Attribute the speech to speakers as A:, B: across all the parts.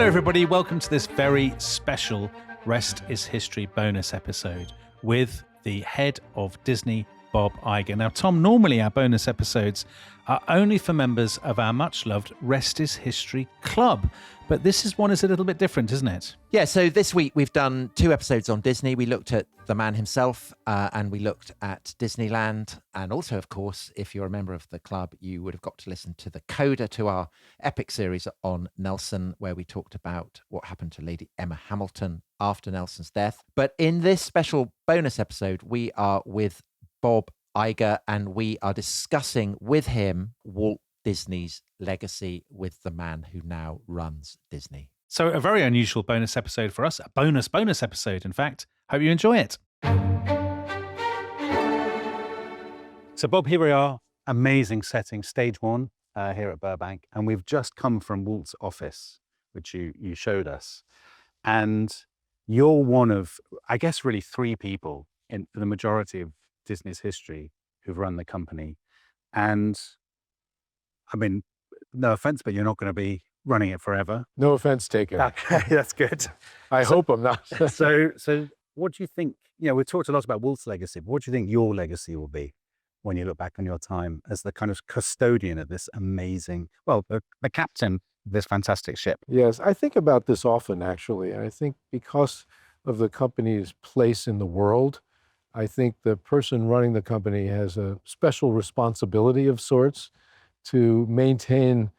A: Hello, everybody. Welcome to this very special Rest is History bonus episode with the head of Disney, Bob Iger. Now, Tom, normally our bonus episodes are only for members of our much-loved Rest is History Club, but this one is a little bit different, isn't it?
B: Yeah, so this week we've done 2 episodes on Disney. We looked at the man himself and we looked at Disneyland. And also, of course, if you're a member of the club, you would have got to listen to the coda to our epic series on Nelson, where we talked about what happened to Lady Emma Hamilton after Nelson's death. But in this special bonus episode, we are with Bob Iger and we are discussing with him Walt Disney's legacy with the man who now runs Disney.
A: So a very unusual bonus episode for us, a bonus episode, in fact. Hope you enjoy it. So Bob, here we are, amazing setting, stage 1 here at Burbank. And we've just come from Walt's office, which you showed us. And you're one of, I guess, really 3 people in the majority of Disney's history who've run the company. And I mean, no offense, but you're not going to be running it forever.
C: No offense taken.
A: Okay, that's good.
C: I hope I'm not.
A: So what do you think, we've talked a lot about Walt's legacy, but what do you think your legacy will be when you look back on your time as the kind of custodian of this amazing, the captain of this fantastic ship?
C: Yes, I think about this often, actually. I think because of the company's place in the world, I think the person running the company has a special responsibility of sorts to maintain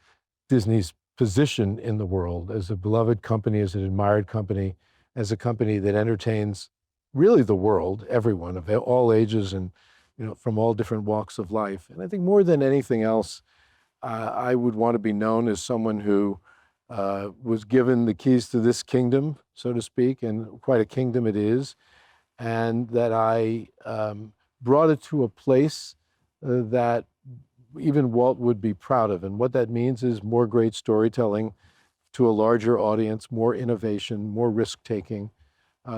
C: Disney's position in the world as a beloved company, as an admired company, as a company that entertains really the world, everyone of all ages and from all different walks of life. And I think more than anything else, I would want to be known as someone who was given the keys to this kingdom, so to speak, and quite a kingdom it is, and that I brought it to a place that even Walt would be proud of. And what that means is more great storytelling to a larger audience, more innovation, more risk-taking,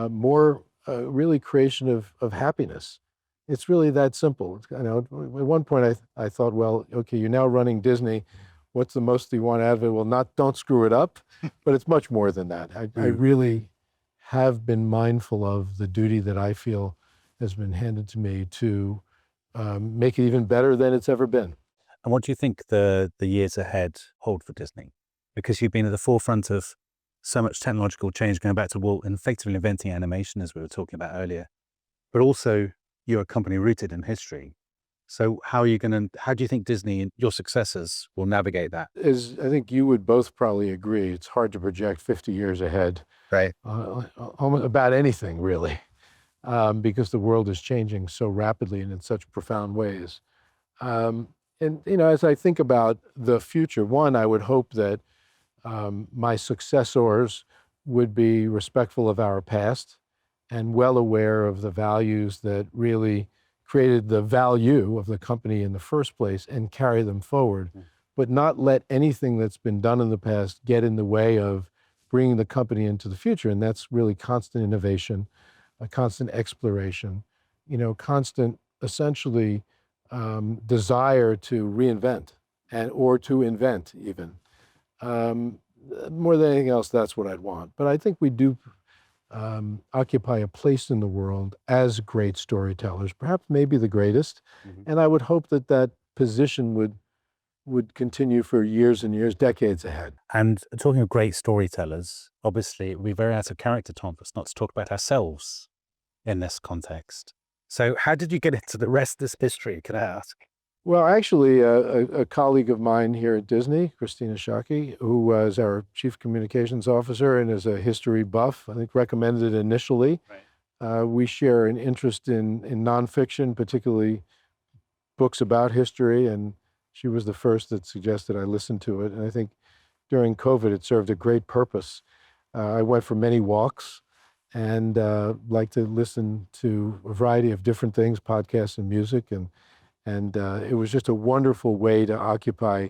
C: more really creation of happiness. It's really that simple. At one point I thought, well, okay, you're now running Disney. What's the most you want out of it? Well, don't screw it up, but it's much more than that. I really have been mindful of the duty that I feel has been handed to me to make it even better than it's ever been.
A: And what do you think the years ahead hold for Disney? Because you've been at the forefront of so much technological change, going back to Walt and effectively inventing animation, as we were talking about earlier. But also, you're a company rooted in history. So how do you think Disney and your successors will navigate that?
C: As I think you would both probably agree, it's hard to project 50 years ahead.
A: Right.
C: About anything, really, because the world is changing so rapidly and in such profound ways. And, as I think about the future, one, I would hope that my successors would be respectful of our past and well aware of the values that really created the value of the company in the first place and carry them forward, but not let anything that's been done in the past get in the way of bringing the company into the future. And that's really constant innovation, a constant exploration, constant, essentially, desire to reinvent or to invent even. More than anything else, that's what I'd want. But I think we do occupy a place in the world as great storytellers, perhaps maybe the greatest. Mm-hmm. And I would hope that position would continue for years and years, decades ahead.
A: And talking of great storytellers, obviously it would be very out of character, Tom, for us not to talk about ourselves in this context. So how did you get into the rest of this history, can I ask?
C: Well, actually, a colleague of mine here at Disney, Christina Shockey, who was our chief communications officer and is a history buff, I think recommended it initially. Right. We share an interest in nonfiction, particularly books about history, and she was the first that suggested I listen to it. And I think during COVID, it served a great purpose. I went for many walks and like to listen to a variety of different things, podcasts and music, and it was just a wonderful way to occupy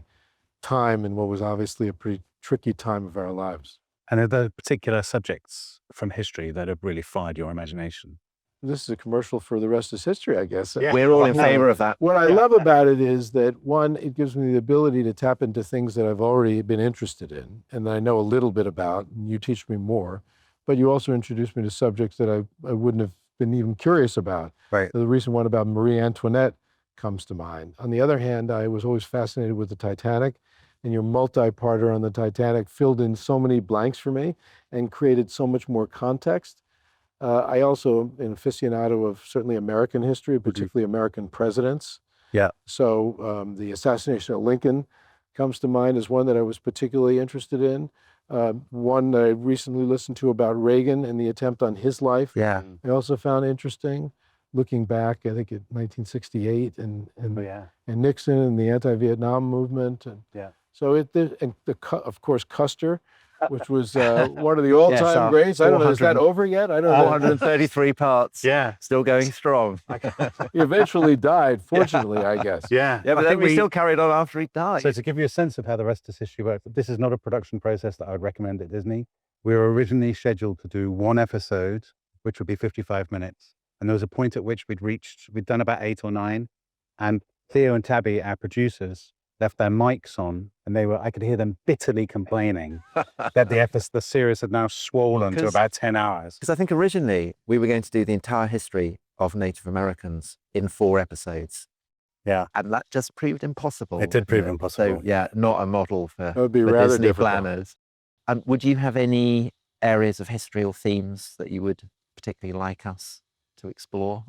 C: time in what was obviously a pretty tricky time of our lives.
A: And are there particular subjects from history that have really fired your imagination?
C: this is a commercial for the rest is history, I guess.
A: Yeah.
B: We're all in favor of that.
C: What I love about it is that, one, it gives me the ability to tap into things that I've already been interested in and that I know a little bit about, and you teach me more. But you also introduce me to subjects that I wouldn't have been even curious about.
A: Right.
C: The recent one about Marie Antoinette comes to mind. On the other hand, I was always fascinated with the Titanic, and your multi-parter on the Titanic filled in so many blanks for me and created so much more context. I also am an aficionado of certainly American history, particularly American presidents.
A: Yeah.
C: So the assassination of Lincoln comes to mind as one that I was particularly interested in. One that I recently listened to about Reagan and the attempt on his life.
B: Yeah.
C: I also found interesting, looking back, I think at 1968 and Nixon and the anti-Vietnam movement. And so of course, Custer, which was one of the all-time greats. I don't know, is that over yet? I don't know.
B: 433 parts.
A: Yeah.
B: Still going strong.
C: He eventually died, fortunately, I guess.
A: Yeah.
B: Yeah, but
A: I
B: then
A: think
B: we still carried on after he died.
A: So to give you a sense of how the rest is history works, this is not a production process that I would recommend at Disney. We were originally scheduled to do one episode, which would be 55 minutes. And there was a point at which we'd done about 8 or 9. And Theo and Tabby, our producers, left their mics on, and I could hear them bitterly complaining that the series had now swollen to about 10 hours.
B: Because I think originally we were going to do the entire history of Native Americans in 4 episodes.
A: Yeah.
B: And that just proved impossible.
A: It did prove impossible.
B: So yeah, not a model for,
C: That would be
B: for
C: rather
B: Disney
C: difficult.
B: planners. Would you have any areas of history or themes that you would particularly like us to explore?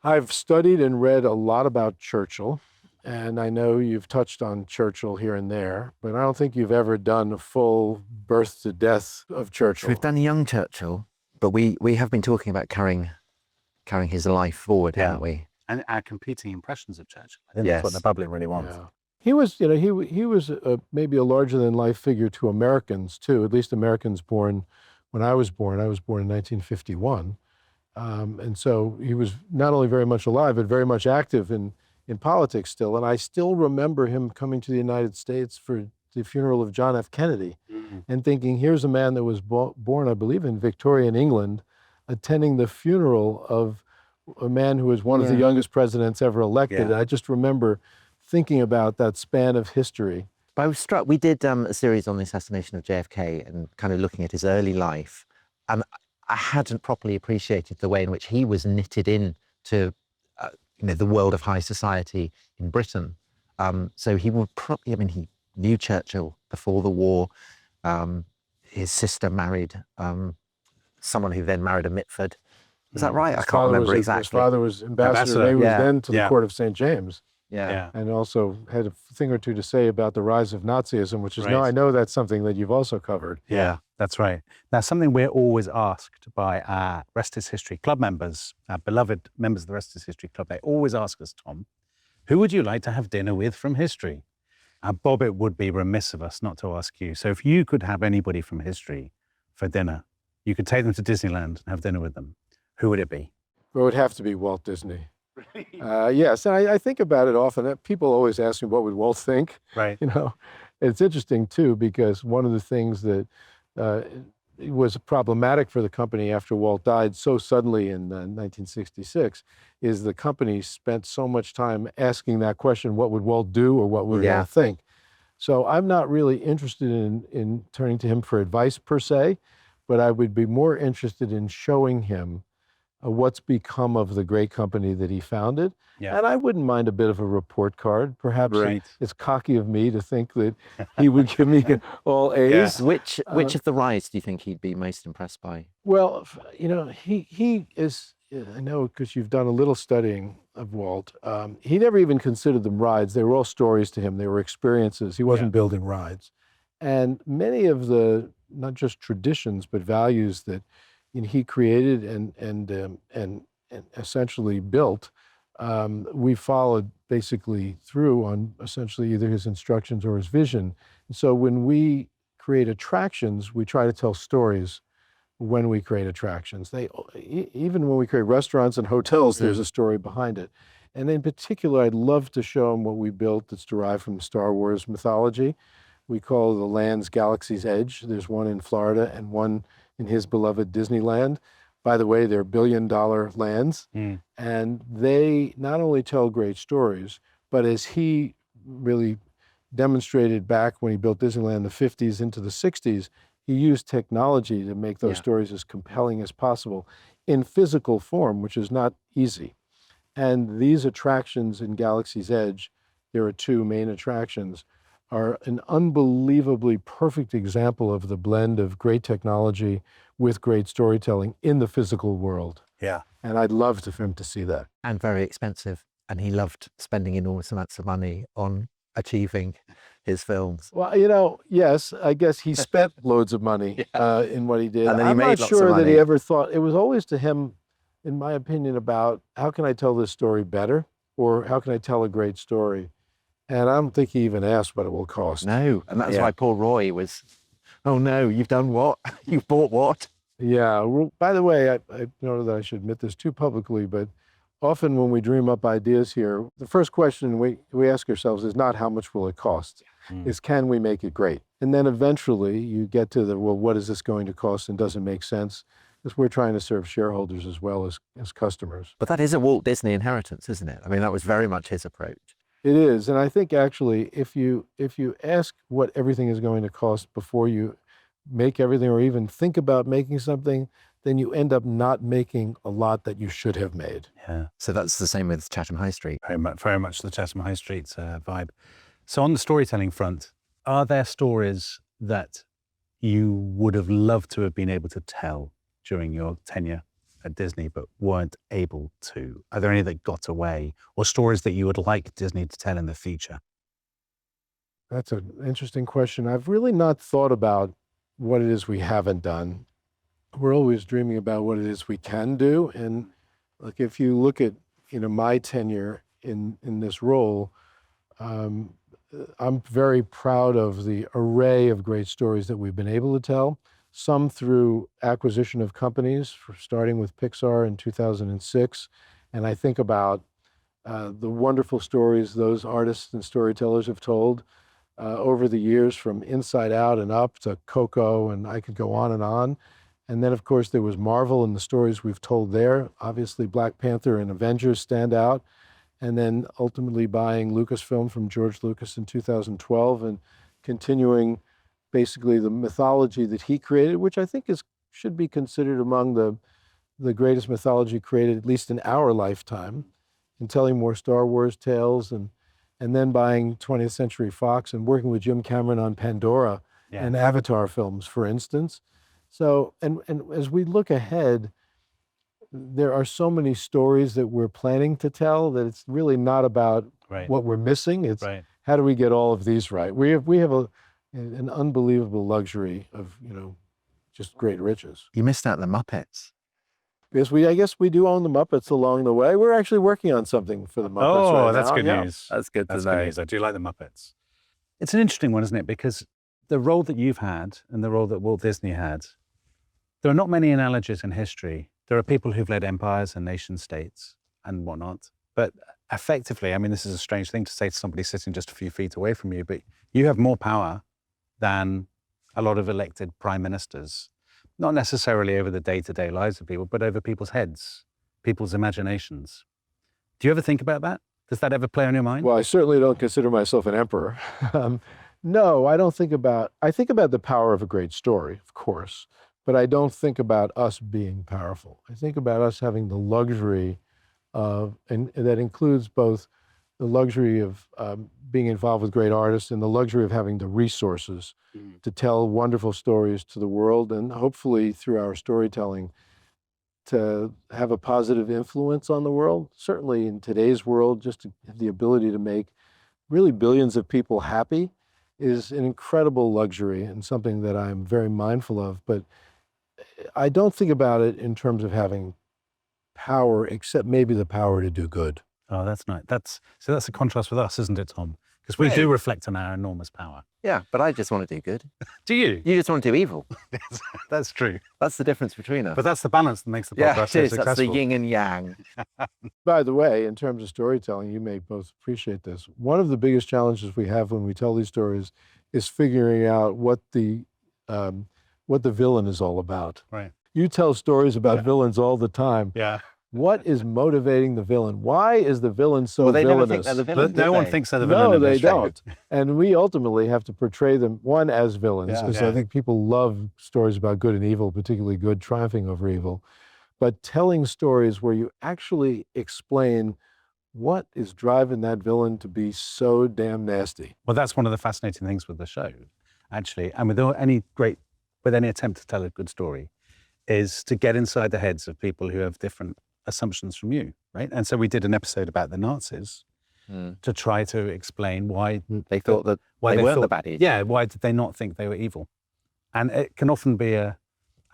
C: I've studied and read a lot about Churchill, and I know you've touched on Churchill here and there, but I don't think you've ever done a full birth to death of Churchill.
B: We've done young Churchill, but we have been talking about carrying his life forward, haven't we?
A: And our competing impressions of Churchill. I think that's what the public really wants.
C: Yeah. He was, he was maybe a larger than life figure to Americans too, at least Americans born when I was born. I was born in 1951. And so he was not only very much alive, but very much active in politics still. And I still remember him coming to the United States for the funeral of John F. Kennedy and thinking, here's a man that was born, I believe, in Victorian England, attending the funeral of a man who was one of the youngest presidents ever elected. And I just remember thinking about that span of history.
B: But I was struck, we did a series on the assassination of JFK and kind of looking at his early life. And I hadn't properly appreciated the way in which he was knitted in to the world of high society in Britain. So he would probably, he knew Churchill before the war. His sister married someone who then married a Mitford. Is that right? I can't remember exactly.
C: His father was ambassador. He was then to the court of St. James.
B: Yeah.
C: And also had a thing or two to say about the rise of Nazism, which is I know that's something that you've also covered.
A: Yeah, that's right. Now, something we're always asked by our Rest is History Club members, our beloved members of the Rest is History Club, they always ask us, Tom, who would you like to have dinner with from history? Bob, it would be remiss of us not to ask you. So if you could have anybody from history for dinner, you could take them to Disneyland and have dinner with them, who would it be?
C: Well, it would have to be Walt Disney. Yes, and I think about it often. People always ask me, what would Walt think?
A: Right.
C: It's interesting too, because one of the things that was problematic for the company after Walt died so suddenly in 1966 is the company spent so much time asking that question, what would Walt do or what would Walt think? So I'm not really interested in turning to him for advice per se, but I would be more interested in showing him what's become of the great company that he founded. Yeah. And I wouldn't mind a bit of a report card. Perhaps it's cocky of me to think that he would give me all A's.
B: Yeah. Which of the rides do you think he'd be most impressed by?
C: Well, he is, I know because you've done a little studying of Walt, he never even considered them rides. They were all stories to him. They were experiences. He wasn't building rides. And many of the, not just traditions, but values that he created and essentially built, we followed basically through on essentially either his instructions or his vision. And so when we create attractions, we try to tell stories when we create attractions. Even when we create restaurants and hotels, there's a story behind it. And in particular, I'd love to show them what we built that's derived from Star Wars mythology. We call the lands Galaxy's Edge. There's one in Florida and one in his beloved Disneyland. By the way, they're billion-dollar lands, and they not only tell great stories, but as he really demonstrated back when he built Disneyland in the 50s into the 60s, he used technology to make those stories as compelling as possible in physical form, which is not easy. And these attractions in Galaxy's Edge, there are two main attractions, are an unbelievably perfect example of the blend of great technology with great storytelling in the physical world.
A: Yeah.
C: And I'd love for him to see that.
B: And very expensive. And he loved spending enormous amounts of money on achieving his films.
C: Well, yes, I guess he spent loads of money in what he did.
B: And then he
C: I'm
B: made
C: not
B: lots
C: sure
B: of
C: that he
B: money.
C: ever thought, it was always to him, in my opinion, about how can I tell this story better, or how can I tell a great story? And I don't think he even asked what it will cost.
B: No, and that's why poor Roy was, oh no, you've done what? You've bought what?
C: Yeah, well, by the way, I don't know that I should admit this too publicly, but often when we dream up ideas here, the first question we ask ourselves is not how much will it cost, is can we make it great? And then eventually you get to the, well, what is this going to cost and does it make sense? Because we're trying to serve shareholders as well as customers.
B: But that is a Walt Disney inheritance, isn't it? I mean, that was very much his approach.
C: It is, and I think actually if you ask what everything is going to cost before you make everything or even think about making something, then you end up not making a lot that you should have made.
A: Yeah.
B: So that's the same with Chatham High Street.
A: Very much the Chatham High Street vibe. So on the storytelling front, are there stories that you would have loved to have been able to tell during your tenure at Disney but weren't able to? Are there any that got away, or stories that you would like Disney to tell in the future?
C: That's an interesting question. I've really not thought about what it is we haven't done. We're always dreaming about what it is we can do. And like if you look at my tenure in this role, I'm very proud of the array of great stories that we've been able to tell. Some through acquisition of companies, starting with Pixar in 2006. And I think about the wonderful stories those artists and storytellers have told over the years, from Inside Out and Up to Coco, and I could go on and on. And then, of course, there was Marvel and the stories we've told there. Obviously, Black Panther and Avengers stand out. And then ultimately buying Lucasfilm from George Lucas in 2012 and continuing basically the mythology that he created, which I think should be considered among the greatest mythology created, at least in our lifetime, and telling more Star Wars tales, and then buying 20th Century Fox and working with Jim Cameron on Pandora and Avatar films, for instance. So, and as we look ahead, there are so many stories that we're planning to tell that it's really not about what we're missing. It's how do we get all of these right? We have an unbelievable luxury of, just great riches.
B: You missed out the Muppets.
C: Because I guess we do own the Muppets along the way. We're actually working on something for the Muppets right now.
A: That's good news.
B: That's good to know.
A: Good news. I do like the Muppets. It's an interesting one, isn't it? Because the role that you've had and the role that Walt Disney had, there are not many analogies in history. There are people who've led empires and nation states and whatnot. But effectively, I mean, this is a strange thing to say to somebody sitting just a few feet away from you, but you have more power than a lot of elected prime ministers, not necessarily over the day-to-day lives of people, but over people's heads, people's imaginations. Do you ever think about that? Does that ever play on your mind?
C: Well, I certainly don't consider myself an emperor. No, I think about the power of a great story, of course, but I don't think about us being powerful. I think about us having the luxury of, and that includes both the luxury of being involved with great artists and the luxury of having the resources to tell wonderful stories to the world, and hopefully through our storytelling to have a positive influence on the world. Certainly in today's world, just to have the ability to make really billions of people happy is an incredible luxury and something that I'm very mindful of. But I don't think about it in terms of having power, except maybe the power to do good.
A: Oh, that's nice. That's a contrast with us, isn't it, Tom? Because we do reflect on our enormous power.
B: Yeah, but I just want to do good.
A: Do you?
B: You just want to do evil.
A: That's true.
B: That's the difference between us.
A: But that's the balance that makes the podcast so successful.
B: That's the yin and yang.
C: By the way, in terms of storytelling, you may both appreciate this. One of the biggest challenges we have when we tell these stories is figuring out what the villain is all about.
A: Right.
C: You tell stories about villains all the time.
A: Yeah.
C: What is motivating the villain? Why is the villain so
B: Well, they never
C: villainous?
B: think they're the villain.
A: No
B: do
A: one
B: they?
A: thinks they're the villain.
C: No,
A: in
C: they
A: this show.
C: don't. And we ultimately have to portray them, one, as villains,
A: Yeah.
C: because
A: Yeah.
C: I think people love stories about good and evil, particularly good triumphing over evil. But telling stories where you actually explain what is driving that villain to be so damn nasty.
A: Well, that's one of the fascinating things with the show, actually, and with any attempt to tell a good story, is to get inside the heads of people who have different assumptions from you, right? And so we did an episode about the Nazis to try to explain why
B: They thought that
A: why
B: they weren't the
A: thought-
B: baddies.
A: Yeah, why did they not think they were evil? And it can often be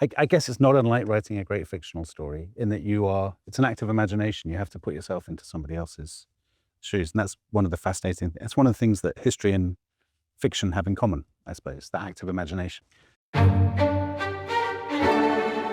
A: I guess it's not unlike writing a great fictional story in that it's an act of imagination. You have to put yourself into somebody else's shoes. And that's one of the it's one of the things that history and fiction have in common, I suppose, the act of imagination.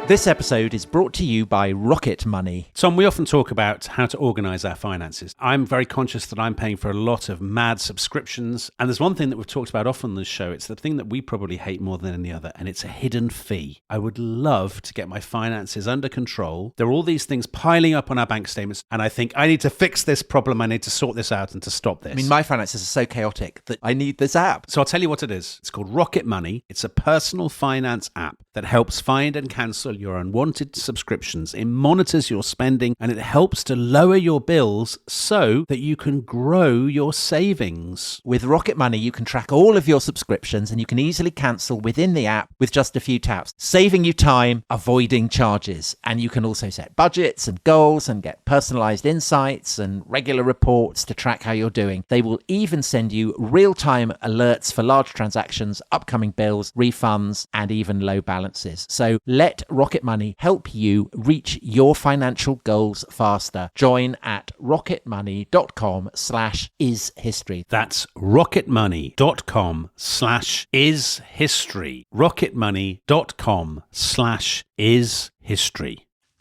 B: This episode is brought to you by Rocket Money.
D: Tom, we often talk about how to organise our finances. I'm very conscious that I'm paying for a lot of mad subscriptions. And there's one thing that we've talked about often on this show. It's the thing that we probably hate more than any other, and it's a hidden fee. I would love to get my finances under control. There are all these things piling up on our bank statements, and I think I need to fix this problem. I need to sort this out and to stop this.
B: I mean, my finances are so chaotic that I need this app.
D: So I'll tell you what it is. It's called Rocket Money. It's a personal finance app that helps find and cancel your unwanted subscriptions. It monitors your spending and it helps to lower your bills so that you can grow your savings.
B: With Rocket Money, you can track all of your subscriptions and you can easily cancel within the app with just a few taps, saving you time, avoiding charges. And you can also set budgets and goals and get personalized insights and regular reports to track how you're doing. They will even send you real-time alerts for large transactions, upcoming bills, refunds, and even low balances. So let Rocket Money help you reach your financial goals faster. Join at rocketmoney.com/ishistory.
D: That's rocketmoney.com/ishistory. rocketmoney.com/ishistory.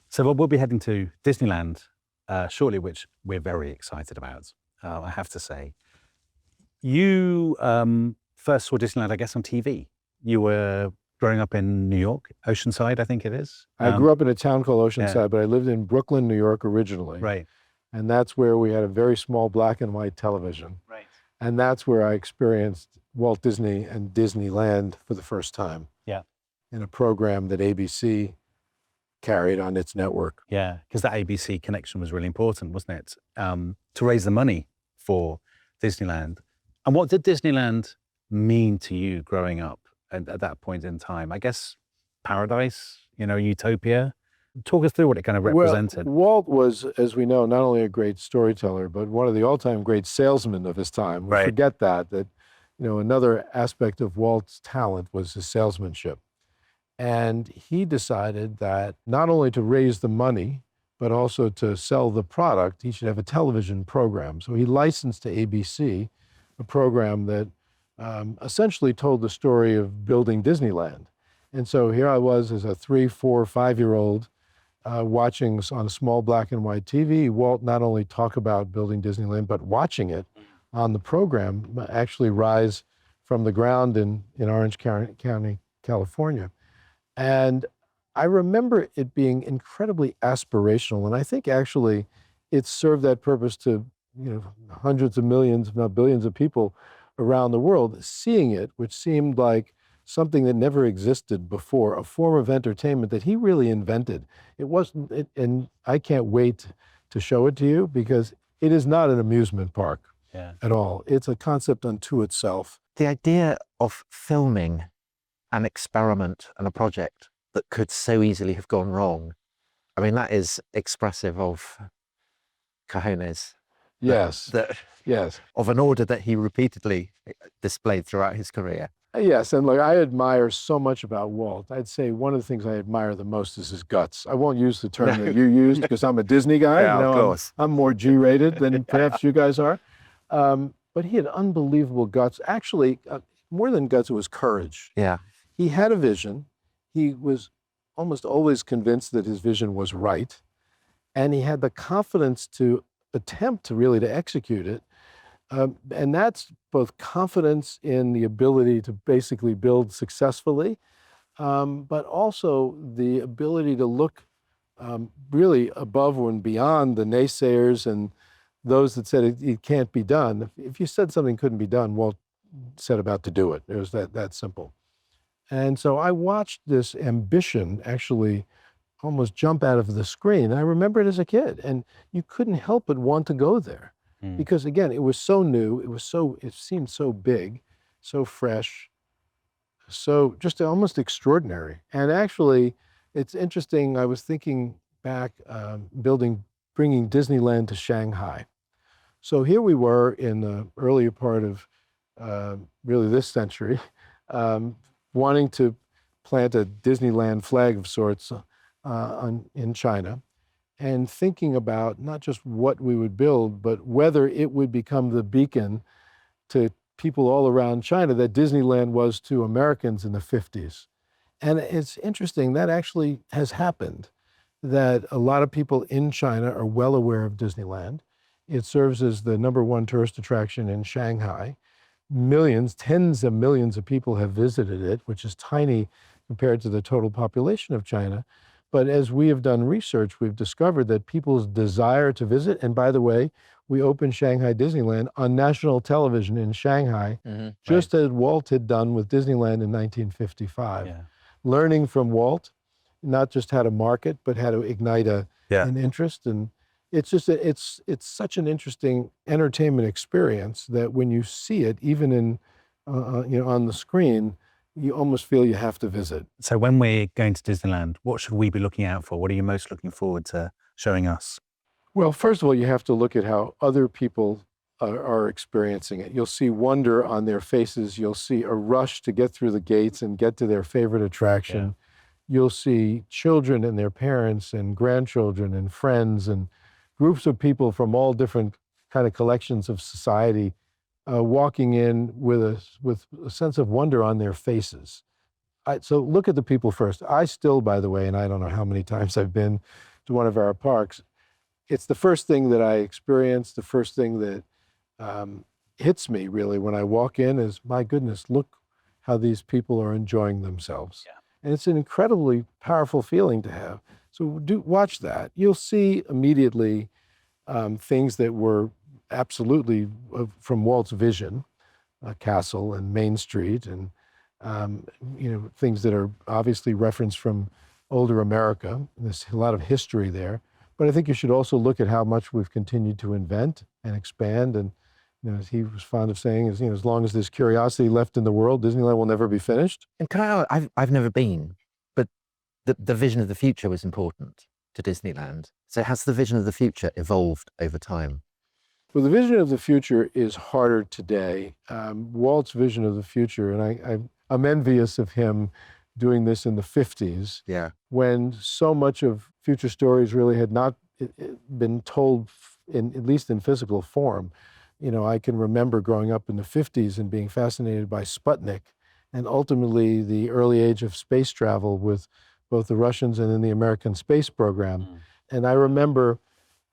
A: So we'll be heading to Disneyland shortly, which we're very excited about, I have to say. You first saw Disneyland, I guess, on TV. You were growing up in New York, Oceanside, I think it is.
C: I grew up in a town called Oceanside,
A: yeah.
C: but I lived in Brooklyn, New York originally.
A: Right.
C: And that's where we had a very small black and white television.
A: Right.
C: And that's where I experienced Walt Disney and Disneyland for the first time.
A: Yeah.
C: In a program that ABC carried on its network.
A: Yeah, because that ABC connection was really important, wasn't it? To raise the money for Disneyland. And what did Disneyland mean to you growing up at that point in time? I guess paradise, utopia. Talk us through what it kind of represented.
C: Well, Walt was, as we know, not only a great storyteller, but one of the all-time great salesmen of his time. We
A: Right.
C: forget that another aspect of Walt's talent was his salesmanship. And he decided that not only to raise the money, but also to sell the product, he should have a television program. So he licensed to ABC a program that essentially told the story of building Disneyland. And so here I was as a 3, 4, 5-year-old watching on a small black and white TV, Walt not only talk about building Disneyland, but watching it on the program actually rise from the ground in Orange County, California. And I remember it being incredibly aspirational. And I think actually it served that purpose to hundreds of millions, if not billions of people around the world seeing it, which seemed like something that never existed before, a form of entertainment that he really invented. It wasn't, and I can't wait to show it to you because it is not an amusement park at all. It's a concept unto itself.
B: The idea of filming an experiment and a project that could so easily have gone wrong, I mean, that is expressive of cojones.
C: Yes, yes.
B: Of an order that he repeatedly displayed throughout his career.
C: Yes, and look, I admire so much about Walt. I'd say one of the things I admire the most is his guts. I won't use the term that you used because I'm a Disney guy.
B: Yeah, of course.
C: I'm more G-rated than perhaps you guys are. But he had unbelievable guts. Actually, more than guts, it was courage.
B: Yeah.
C: He had a vision. He was almost always convinced that his vision was right. And he had the confidence to attempt to execute it. And that's both confidence in the ability to basically build successfully, but also the ability to look really above and beyond the naysayers and those that said it can't be done. If you said something couldn't be done, Walt set about to do it. It was that simple. And so I watched this ambition actually almost jump out of the screen. I remember it as a kid, and you couldn't help but want to go there because, again, it was so new. It seemed so big, so fresh, so just almost extraordinary. And actually, it's interesting. I was thinking back, bringing Disneyland to Shanghai. So here we were in the earlier part of really this century, wanting to plant a Disneyland flag of sorts in China, and thinking about not just what we would build, but whether it would become the beacon to people all around China that Disneyland was to Americans in the 50s. And it's interesting, that actually has happened, that a lot of people in China are well aware of Disneyland. It serves as the #1 tourist attraction in Shanghai. Millions, tens of millions of people have visited it, which is tiny compared to the total population of China. But as we have done research, we've discovered that people's desire to visit, and by the way, we opened Shanghai Disneyland on national television in Shanghai, just as Walt had done with Disneyland in 1955.
A: Yeah.
C: Learning from Walt, not just how to market, but how to ignite an interest. And it's just, it's such an interesting entertainment experience that when you see it, even in, on the screen, you almost feel you have to visit.
A: So when we're going to Disneyland, what should we be looking out for? What are you most looking forward to showing us?
C: Well, first of all, you have to look at how other people are experiencing it. You'll see wonder on their faces. You'll see a rush to get through the gates and get to their favorite attraction. Yeah. You'll see children and their parents and grandchildren and friends and groups of people from all different kind of collections of society walking in with a sense of wonder on their faces. So look at the people first. I still, by the way, and I don't know how many times I've been to one of our parks, it's the first thing that I experience, the first thing that hits me really when I walk in is, my goodness, look how these people are enjoying themselves. Yeah. And it's an incredibly powerful feeling to have. So watch that. You'll see immediately things that were absolutely from Walt's vision, Castle and Main Street, and things that are obviously referenced from older America. There's a lot of history there. But I think you should also look at how much we've continued to invent and expand. And as he was fond of saying, as long as there's curiosity left in the world, Disneyland will never be finished.
B: And I've never been, but the vision of the future was important to Disneyland. So has the vision of the future evolved over time?
C: Well, the vision of the future is harder today. Walt's vision of the future, and I'm envious of him doing this in the 50s, when so much of future stories really had not been told, at least in physical form. I can remember growing up in the 50s and being fascinated by Sputnik, and ultimately the early age of space travel with both the Russians and then the American space program. And I remember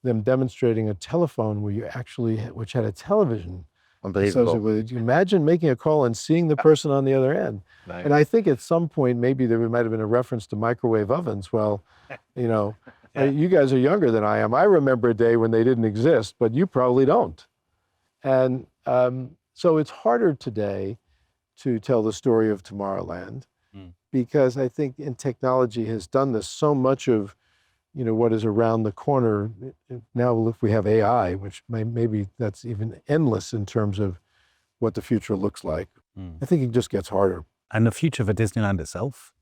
C: them demonstrating a telephone which had a television.
B: Unbelievable.
C: So imagine making a call and seeing the person on the other end.
B: Nice.
C: And I think at some point, maybe there might have been a reference to microwave ovens. Well, you guys are younger than I am. I remember a day when they didn't exist, but you probably don't. And so it's harder today to tell the story of Tomorrowland because I think technology has done this. So much of what is around the corner. Now, if we have AI, which maybe that's even endless in terms of what the future looks like, I think it just gets harder.
A: And the future for Disneyland itself,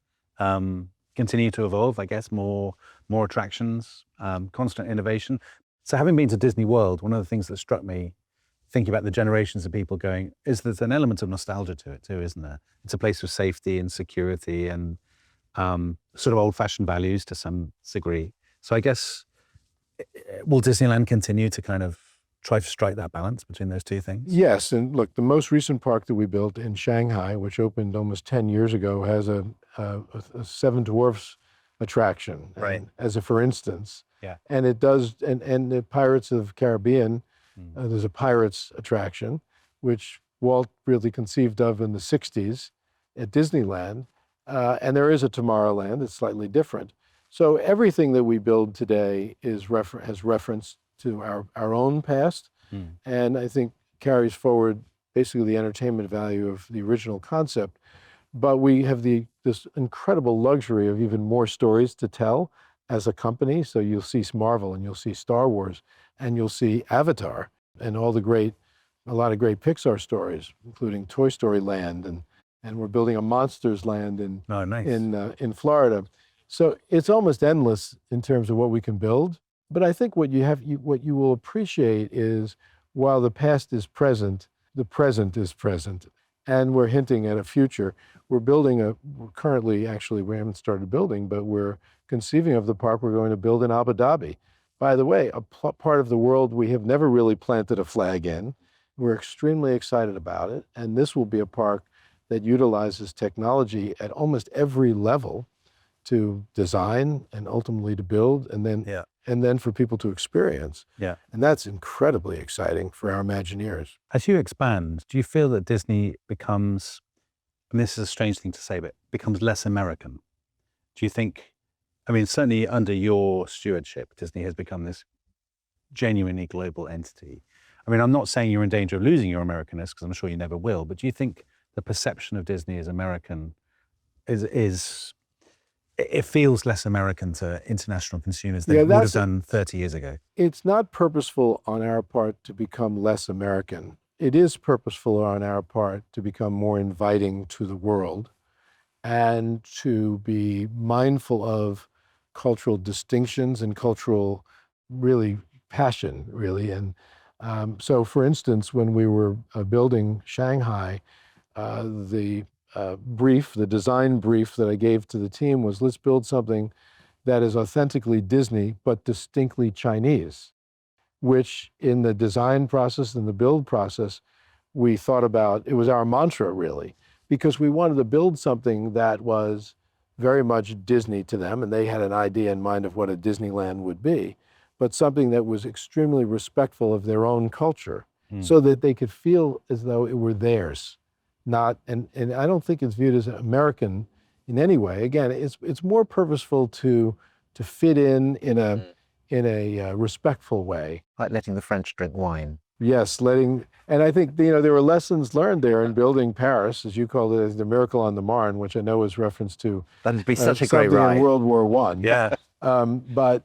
A: continue to evolve, I guess, more attractions, constant innovation. So having been to Disney World, one of the things that struck me, thinking about the generations of people going, is there's an element of nostalgia to it too, isn't there? It's a place of safety and security and sort of old-fashioned values to some degree. So I guess, will Disneyland continue to kind of try to strike that balance between those two things?
C: Yes, and look, the most recent park that we built in Shanghai, which opened almost 10 years ago, has a Seven Dwarfs attraction,
A: right?
C: As a for instance.
A: Yeah.
C: And it does, and the Pirates of the Caribbean, there's a Pirates attraction, which Walt really conceived of in the 60s at Disneyland. And there is a Tomorrowland that's slightly different. So everything that we build today is has reference to our own past, and I think carries forward basically the entertainment value of the original concept. But we have this incredible luxury of even more stories to tell as a company. So you'll see Marvel, and you'll see Star Wars, and you'll see Avatar, and a lot of great Pixar stories, including Toy Story Land, and we're building a Monsters Land in Florida. So it's almost endless in terms of what we can build. But I think what you will appreciate is, while the past is present, the present is present, and we're hinting at a future. We're currently, actually, we haven't started building, but we're conceiving of the park we're going to build in Abu Dhabi. By the way, a part of the world we have never really planted a flag in. We're extremely excited about it, and this will be a park that utilizes technology at almost every level to design and ultimately to build, and then for people to experience.
A: Yeah.
C: And that's incredibly exciting for our Imagineers.
A: As you expand, do you feel that Disney becomes, and this is a strange thing to say, but becomes less American? Do you think, I mean, certainly under your stewardship, Disney has become this genuinely global entity. I mean, I'm not saying you're in danger of losing your Americanness, because I'm sure you never will, but do you think the perception of Disney as American it feels less American to international consumers than it would have done 30 years ago?
C: It's not purposeful on our part to become less American. It is purposeful on our part to become more inviting to the world and to be mindful of cultural distinctions and cultural passion. And so, for instance, when we were building Shanghai, the design brief that I gave to the team was, let's build something that is authentically Disney, but distinctly Chinese, which in the design process and the build process, we thought about, it was our mantra really, because we wanted to build something that was very much Disney to them, and they had an idea in mind of what a Disneyland would be, but something that was extremely respectful of their own culture, so that they could feel as though it were theirs. And I don't think it's viewed as American in any way. Again, it's more purposeful to fit in a respectful way.
B: Like letting the French drink wine.
C: Yes, and I think there were lessons learned there in building Paris, as you called it, as the Miracle on the Marne, which I know is reference to.
B: That'd be such a great ride.
C: In World War I.
A: Yeah.
C: But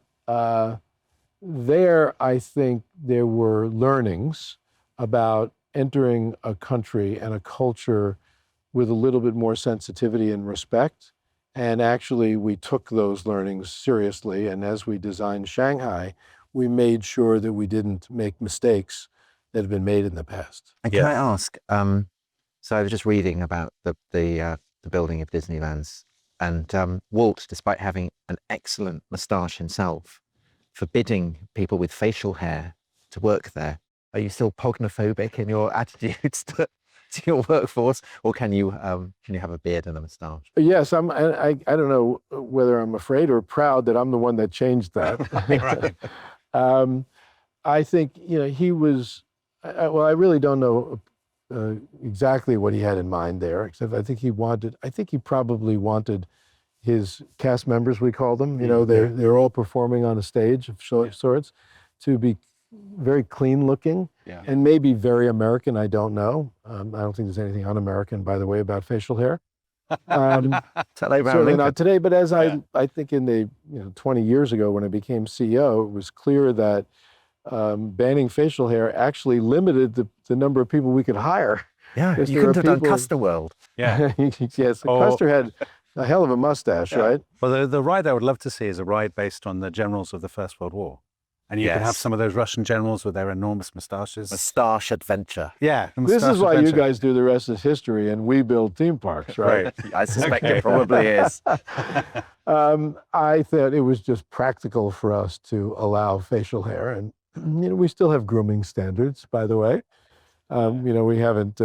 C: there, I think there were learnings about entering a country and a culture with a little bit more sensitivity and respect. And actually, we took those learnings seriously. And as we designed Shanghai, we made sure that we didn't make mistakes that have been made in the past.
B: And can I ask, so I was just reading about the building of Disneyland's, and Walt, despite having an excellent moustache himself, forbidding people with facial hair to work there. Are you still pognophobic in your attitudes to your workforce, or can you have a beard and a moustache?
C: Yes, I don't know whether I'm afraid or proud that I'm the one that changed that.
A: Right.
C: I think he was. Well, I really don't know exactly what he had in mind there, except I think he probably wanted his cast members, we call them. They're all performing on a stage of sorts, to be very clean looking, and maybe very American. I don't know. I don't think there's anything un-American, by the way, about facial hair. Certainly not today, but as I think in the 20 years ago when I became CEO, it was clear that banning facial hair actually limited the number of people we could hire.
B: Yeah, you couldn't have done Custer World.
C: Yeah. Yes, Custer had a hell of a mustache, right?
A: Well, the ride I would love to see is a ride based on the generals of the First World War. And you could have some of those Russian generals with their enormous moustaches.
B: Moustache adventure.
A: Yeah.
C: This is why you guys do the rest is history and we build theme parks, right?
B: I suspect it probably is.
C: I thought it was just practical for us to allow facial hair. And, we still have grooming standards, by the way. We haven't,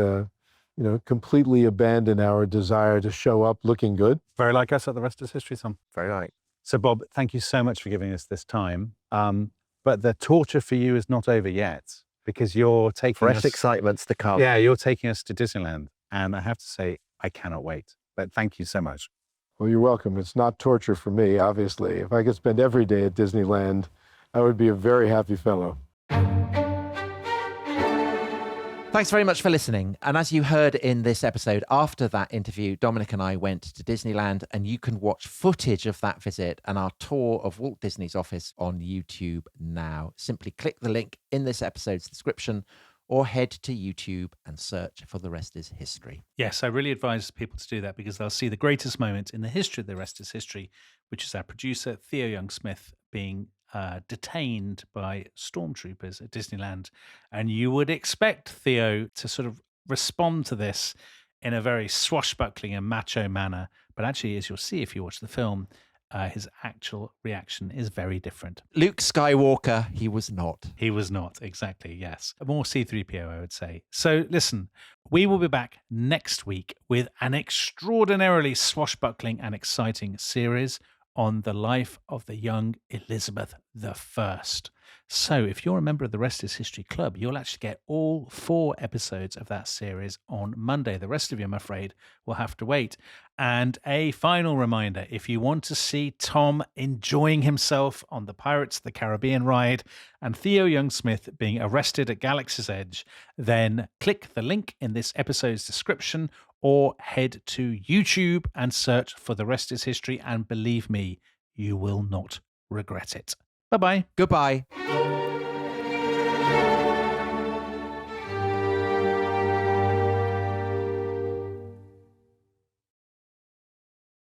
C: completely abandoned our desire to show up looking good.
A: Very like us at the rest is history, Tom.
B: Very like.
A: So, Bob, thank you so much for giving us this time. But the torture for you is not over yet, because you're taking
B: fresh excitements to come.
A: Yeah, you're taking us to Disneyland. And I have to say, I cannot wait. But thank you so much.
C: Well, you're welcome. It's not torture for me, obviously. If I could spend every day at Disneyland, I would be a very happy fellow.
B: Thanks very much for listening. And as you heard in this episode, after that interview, Dominic and I went to Disneyland, and you can watch footage of that visit and our tour of Walt Disney's office on YouTube now. Simply click the link in this episode's description or head to YouTube and search for The Rest is History.
D: Yes, I really advise people to do that because they'll see the greatest moment in the history of The Rest is History, which is our producer, Theo Young-Smith, being detained by stormtroopers at Disneyland. And you would expect Theo to sort of respond to this in a very swashbuckling and macho manner. But actually, as you'll see if you watch the film, his actual reaction is very different.
B: Luke Skywalker, he was not.
D: He was not, exactly, yes. More C-3PO, I would say. So listen, we will be back next week with an extraordinarily swashbuckling and exciting series on the life of the young Elizabeth I. So if you're a member of the Rest is History Club, you'll actually get all 4 episodes of that series on Monday. The rest of you, I'm afraid, will have to wait. And a final reminder, if you want to see Tom enjoying himself on the Pirates of the Caribbean ride and Theo Young-Smith being arrested at Galaxy's Edge, then click the link in this episode's description or head to YouTube and search for The Rest is History. And believe me, you will not regret it. Bye-bye.
B: Goodbye.